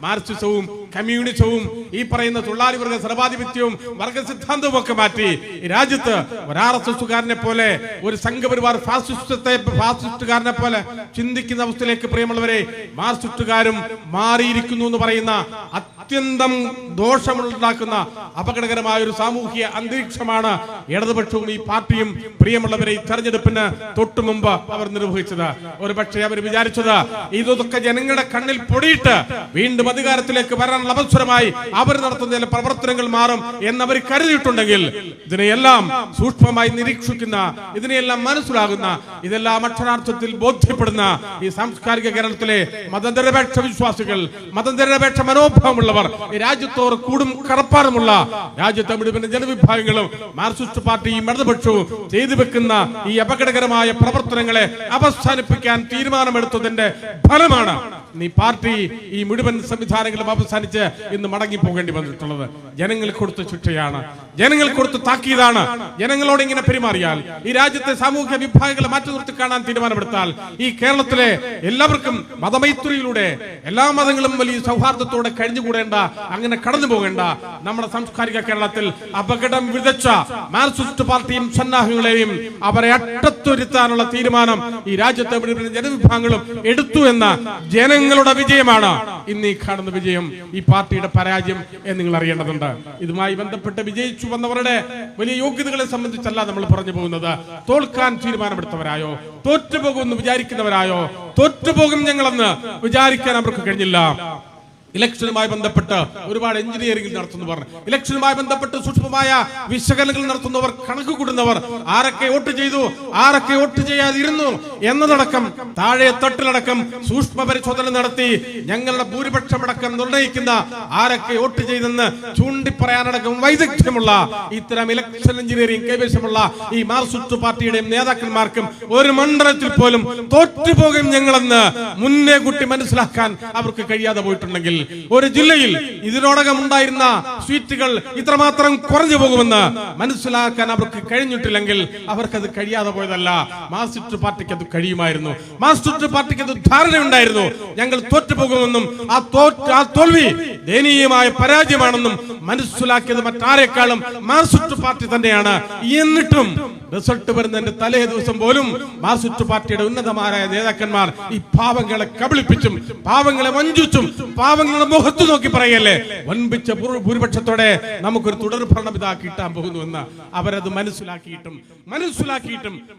മാർക്സിസവും കമ്മ്യൂണിസവും ഈ പറയുന്ന തൊഴിലാളി വർഗ സർവാധിപത്യവും വർഗ സിദ്ധാന്തവും ഒക്കെ മാറ്റി ഈ രാജ്യത്ത് ഒരു RSSകാരനെ പോലെ ഒരു സംഘപരിവാർ ഫാസിസ്റ്റുകാരനെ പോലെ ചിന്തിക്കുന്ന അവസ്ഥയിലേക്ക് പ്രിയമുള്ളവരെ മാർക്സിസ്റ്റുകാരും മാറിയിരിക്കുന്നു എന്ന് പറയുന്ന അത്യന്തം ദോഷമുണ്ടാക്കുന്ന അപകടകരമായ ഒരു സാമൂഹിക അന്തരീക്ഷമാണ് ഇടതുപക്ഷവും ഈ പാർട്ടിയും പ്രിയമുള്ളവരെ ഈ തെരഞ്ഞെടുപ്പിന് തൊട്ടു മുമ്പ് അവർ നിർവഹിച്ചത്. ഒരു പക്ഷേ അവർ വിചാരിച്ചത് ഇതൊക്കെ ജനങ്ങളുടെ കണ്ണിൽ പൊടിയിട്ട് വീണ്ടും അധികാരത്തിലേക്ക് വരാനുള്ള അവസരമായി അവർ നടത്തുന്ന പ്രവർത്തനങ്ങൾ മാറും എന്നവർ കരുതിയിട്ടുണ്ടെങ്കിൽ ഇതിനെയെല്ലാം സൂക്ഷ്മമായി നിരീക്ഷിക്കുന്ന ഇതിനെയെല്ലാം മനസ്സിലാകുന്ന ഇതെല്ലാം അക്ഷരാർത്ഥത്തിൽ ബോധ്യപ്പെടുന്ന ഈ സാംസ്കാരിക കേരളത്തിലെ മതനിരപേക്ഷ വിശ്വാസികൾ മതനിരപേക്ഷ മനോഭാവമുള്ളവർ ഈ രാജ്യത്തോട് കൂടും കടപ്പാടുമുള്ള രാജ്യത്തെ മുഴുവൻ ജനവിഭാഗങ്ങളും മാർക്സിസ്റ്റ് പാർട്ടിയും ഇടതുപക്ഷവും ചെയ്തു വെക്കുന്ന ഈ അപകടകരമായ പ്രവർത്തനങ്ങളെ അവസാനിപ്പിക്കാൻ തീരുമാനമെടുത്തതിന്റെ ഫലമാണ് ഈ പാർട്ടി ഈ മുഴുവൻ സംവിധാനങ്ങളും അവസാനിച്ച് ഇന്ന് മടങ്ങി പോകേണ്ടി വന്നിട്ടുള്ളത്. ജനങ്ങൾ കൊടുത്ത ശിക്ഷയാണ്, ജനങ്ങൾ കൊടുത്ത താക്കീതാണ്. ജനങ്ങളോട് ഇങ്ങനെ പെരുമാറിയാൽ ഈ രാജ്യത്തെ സാമൂഹ്യ വിഭാഗങ്ങളെ മാറ്റി നിർത്തി കാണാൻ തീരുമാനമെടുത്താൽ ഈ കേരളത്തിലെ എല്ലാവർക്കും മതമൈത്രിയിലൂടെ എല്ലാ മതങ്ങളും വലിയ സൗഹാർദ്ദത്തോടെ കഴിഞ്ഞുകൂടേണ്ട അങ്ങനെ കടന്നു പോകേണ്ട നമ്മുടെ സാംസ്കാരിക കേരളത്തിൽ അപകടം വിതച്ച മാർക്സിസ്റ്റ് പാർട്ടിയും സന്നാഹങ്ങളെയും അവരെ അട്ടത്തൊരുത്താനുള്ള തീരുമാനം ഈ രാജ്യത്തെ മുഴുവൻ ജനവിഭാഗങ്ങളും എടുത്തു എന്ന ജനങ്ങളുടെ വിജയമാണ് ഇന്ന് ഈ കാണുന്ന വിജയം. ഈ പാർട്ടിയുടെ പരാജയം എന്ന് നിങ്ങൾ അറിയേണ്ടതുണ്ട്. ഇതുമായി ബന്ധപ്പെട്ട് വിജയിച്ചു വന്നവരുടെ വലിയ യോഗ്യതകളെ സംബന്ധിച്ചല്ല നമ്മൾ പറഞ്ഞു പോകുന്നത്. തോൽക്കാൻ തീരുമാനമെടുത്തവരായോ തോറ്റുപോകുമെന്ന് വിചാരിക്കുന്നവരായോ തോറ്റുപോകും ഞങ്ങളെന്ന് വിചാരിക്കാൻ അവർക്ക് കഴിഞ്ഞില്ല. ഇലക്ഷനുമായി ബന്ധപ്പെട്ട് ഒരുപാട് എഞ്ചിനീയറിംഗ് നടത്തുന്നവർ, ഇലക്ഷനുമായി ബന്ധപ്പെട്ട് സൂക്ഷ്മമായ വിശകലനങ്ങൾ നടത്തുന്നവർ, കണക്ക് കൂടുന്നവർ, ആരൊക്കെ വോട്ട് ചെയ്തു ആരൊക്കെ വോട്ട് ചെയ്യാതിരുന്നു എന്നതടക്കം താഴെ തട്ടിലടക്കം സൂക്ഷ്മ പരിശോധന നടത്തി ഞങ്ങളുടെ ഭൂരിപക്ഷമടക്കം നിർണയിക്കുന്ന ആരൊക്കെ വോട്ട് ചെയ്തെന്ന് ചൂണ്ടിപ്പറയാനടക്കം വൈദഗ്ധ്യമുള്ള ഇത്തരം ഇലക്ഷൻ എഞ്ചിനീയറിംഗ് കൈവശമുള്ള ഈ മാർക്സിസ്റ്റ് പാർട്ടിയുടെയും നേതാക്കന്മാർക്കും ഒരു മണ്ഡലത്തിൽ പോലും തോറ്റുപോകും ഞങ്ങളെന്ന് മുന്നേ കൂട്ടി മനസ്സിലാക്കാൻ അവർക്ക് കഴിയാതെ പോയിട്ടുണ്ടെങ്കിൽ ഒരു ജില്ലയിൽ ഇതിനോടകം ഉണ്ടായിരുന്ന സീറ്റുകൾ ഇത്രമാത്രം കുറഞ്ഞു പോകുമെന്ന് മനസ്സിലാക്കാൻ അവർക്ക് കഴിഞ്ഞിട്ടില്ലെങ്കിൽ അവർക്കത് കഴിയാതെ പോയതല്ല. മാർക്സിസ്റ്റ് പാർട്ടിക്ക് അത് കഴിയുമായിരുന്നു. മാർക്സിസ്റ്റ് പാർട്ടിക്ക് അത് ധാരണയുണ്ടായിരുന്നു. ഞങ്ങൾ തോറ്റുപോകുമെന്നും ആ തോൽവി ദയനീയമായ പരാജയമാണെന്നും മനസ്സിലാക്കിയത് മറ്റാരെക്കാളും മാർക്സിസ്റ്റ് പാർട്ടി തന്നെയാണ്. എന്നിട്ടും റിസൾട്ട് വരുന്നതിന്റെ തലേ ദിവസം പോലും മാർക്സിസ്റ്റ് പാർട്ടിയുടെ ഉന്നതമായ നേതാക്കന്മാർ ഈ പാവങ്ങളെ കബളിപ്പിച്ചും പാവങ്ങളെ വഞ്ചിച്ചും പാവങ്ങളുടെ മുഖത്ത് നോക്കി പറയല്ലേ വൻപിച്ച ഭൂരിപക്ഷത്തോടെ നമുക്കൊരു തുടർ ഭരണം ഇതാ കിട്ടാൻ പോകുന്നുവെന്ന് അവരത് മനസ്സിലാക്കിയിട്ടും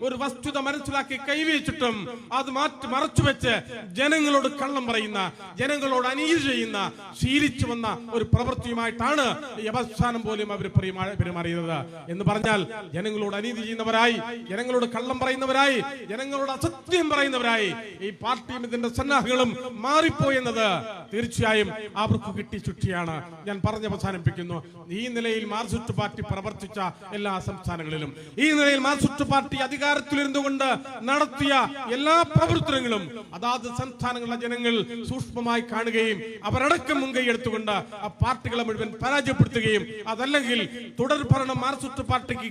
ഒരു വസ്തുത മനസ്സിലാക്കി കൈവച്ചിട്ടും അത് മറച്ചുവെച്ച് ജനങ്ങളോട് കള്ളം പറയുന്ന ജനങ്ങളോട് അനീതി ചെയ്യുന്ന ശീലിച്ചു വന്ന ഒരു പ്രവൃത്തിയുമായിട്ടാണ് ഈ അവസാനം പോലും അവർ പെരുമാറിയത് എന്ന് പറഞ്ഞാൽ ജനങ്ങളോട് അനീതി ചെയ്യുന്നവരായി, ജനങ്ങളോട് കള്ളം പറയുന്നവരായി, ജനങ്ങളോട് അസത്യം പറയുന്നവരായി ഈ പാർട്ടിയും ഇതിന്റെ സന്നാഹങ്ങളും മാറിപ്പോയെന്നത് തീർച്ചയായും അവർക്ക് കിട്ടിയ ശിക്ഷയാണ്. ഞാൻ പറഞ്ഞ് അവസാനിപ്പിക്കുന്നു. ഈ നിലയിൽ മാർക്സിസ്റ്റ് പാർട്ടി പ്രവർത്തിച്ച എല്ലാ സംസ്ഥാനങ്ങളിലും, ഈ നിലയിൽ മാർക്സിസ്റ്റ് പാർട്ടി അധികാരത്തിലിരുന്നു കൊണ്ട് നടത്തിയ എല്ലാ പ്രവർത്തനങ്ങളും അതാത് സംസ്ഥാനങ്ങളിലെ ജനങ്ങൾ സൂക്ഷ്മമായി കാണുകയും അവരടക്കം മുൻകൈ എടുത്തുകൊണ്ട് ആ പാർട്ടികളെ മുഴുവൻ പരാജയപ്പെടുത്തുകയും അതല്ലെങ്കിൽ തുടർ ഭരണം മാർക്സിസ്റ്റ് പാർട്ടിക്ക്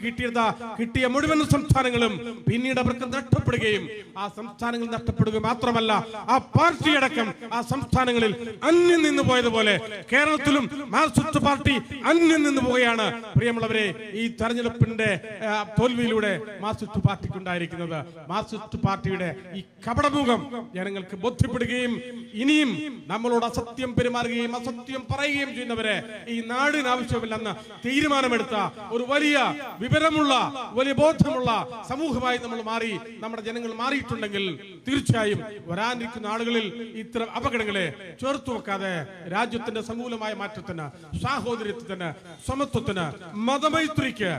കിട്ടിയ മുഴുവൻ സംസ്ഥാനങ്ങളും പിന്നീട് അവർക്ക് നഷ്ടപ്പെടുകയും ആ സംസ്ഥാനങ്ങൾ നഷ്ടപ്പെടുക മാത്രമല്ല ആ പാർട്ടിയടക്കം ആ സംസ്ഥാനങ്ങളിൽ അന്യം നിന്ന് പോയതുപോലെ കേരളത്തിലും മാർക്സിസ്റ്റ് പാർട്ടി അന്യം നിന്ന് പോവുകയാണ്. പ്രിയമുള്ളവരെ, ഈ തെരഞ്ഞെടുപ്പിന്റെ തോൽവിയിലൂടെ മാർക്സിസ്റ്റ് പാർട്ടിക്ക് ഉണ്ടായിരിക്കുന്നത് മാർക്സിസ്റ്റ് പാർട്ടിയുടെ ഈ കപടമുഖം ജനങ്ങൾക്ക് ബോധ്യപ്പെടുകയും ഇനിയും നമ്മളോട് അസത്യം പെരുമാറുകയും അസത്യം പറയുകയും ചെയ്യുന്നവരെ ഈ നാടിന് ആവശ്യമില്ലെന്ന് തീരുമാനമെടുത്ത ഒരു വലിയ വിവരമുള്ള വലിയ ബോധമുള്ള സമൂഹമായി നമ്മൾ മാറി നമ്മുടെ ജനങ്ങൾ മാറിയിട്ടുണ്ടെങ്കിൽ തീർച്ചയായും വരാനിരിക്കുന്ന ആളുകളിൽ ഇത്തരം അപകടങ്ങളെ വേർത്തു വെക്കാതെ രാജ്യത്തിന്റെ സമൂലമായ മാറ്റത്തിന്, സാഹോദര്യത്തിന്, സമത്വത്തിന്, മതമൈത്രിക്ക്,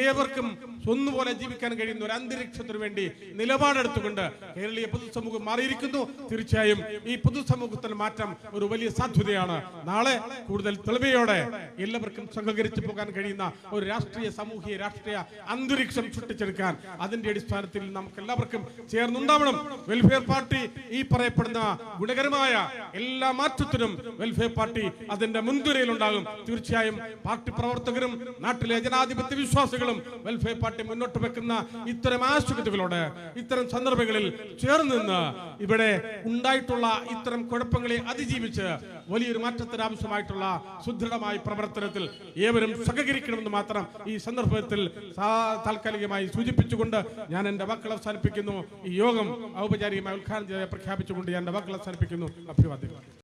ഏവർക്കും ഒന്നുപോലെ ജീവിക്കാൻ കഴിയുന്ന ഒരു അന്തരീക്ഷത്തിന് വേണ്ടി നിലപാടെടുത്തുകൊണ്ട് കേരളീയ പൊതുസമൂഹം മാറിയിരിക്കുന്നു. തീർച്ചയായും ഈ പൊതുസമൂഹത്തിന് മാറ്റം ഒരു വലിയ സാധ്യതയാണ്. നാളെ കൂടുതൽ തെളിവയോടെ എല്ലാവർക്കും സഹകരിച്ചു പോകാൻ കഴിയുന്ന ഒരു രാഷ്ട്രീയ, സാമൂഹിക, രാഷ്ട്രീയ അന്തരീക്ഷം സൃഷ്ടിച്ചെടുക്കാൻ അതിന്റെ അടിസ്ഥാനത്തിൽ നമുക്ക് എല്ലാവർക്കും ചേർന്നുണ്ടാവണം. വെൽഫെയർ പാർട്ടി ഈ പറയപ്പെടുന്ന ഗുണകരമായ എല്ലാ മാറ്റത്തിനും വെൽഫെയർ പാർട്ടി അതിന്റെ മുൻനിരയിൽ ഉണ്ടാകും. തീർച്ചയായും പാർട്ടി പ്രവർത്തകരും നാട്ടിലെ ജനാധിപത്യ വിശ്വാസികളും വെൽഫെയർ പാർട്ടി മുന്നോട്ട് വെക്കുന്ന ഇത്തരം ആശുപത്രികളോട് ഇത്തരം സന്ദർഭങ്ങളിൽ ചേർന്ന് നിന്ന് ഇവിടെ ഉണ്ടായിട്ടുള്ള ഇത്തരം കുഴപ്പങ്ങളെ അതിജീവിച്ച് വലിയൊരു മാറ്റത്തിന് ആവശ്യമായിട്ടുള്ള സുദൃഢമായ പ്രവർത്തനത്തിൽ ഏവരും സഹകരിക്കണമെന്ന് മാത്രം ഈ സന്ദർഭത്തിൽ താൽക്കാലികമായി സൂചിപ്പിച്ചുകൊണ്ട് ഞാൻ എന്റെ വാക്കുകൾ അവസാനിപ്പിക്കുന്നു. ഈ യോഗം ഔപചാരികമായി ഉദ്ഘാടനം പ്രഖ്യാപിച്ചുകൊണ്ട് ഞാൻ എന്റെ വാക്കുകൾ അവസാനിപ്പിക്കുന്നു. അഭിവാദ്യങ്ങൾ.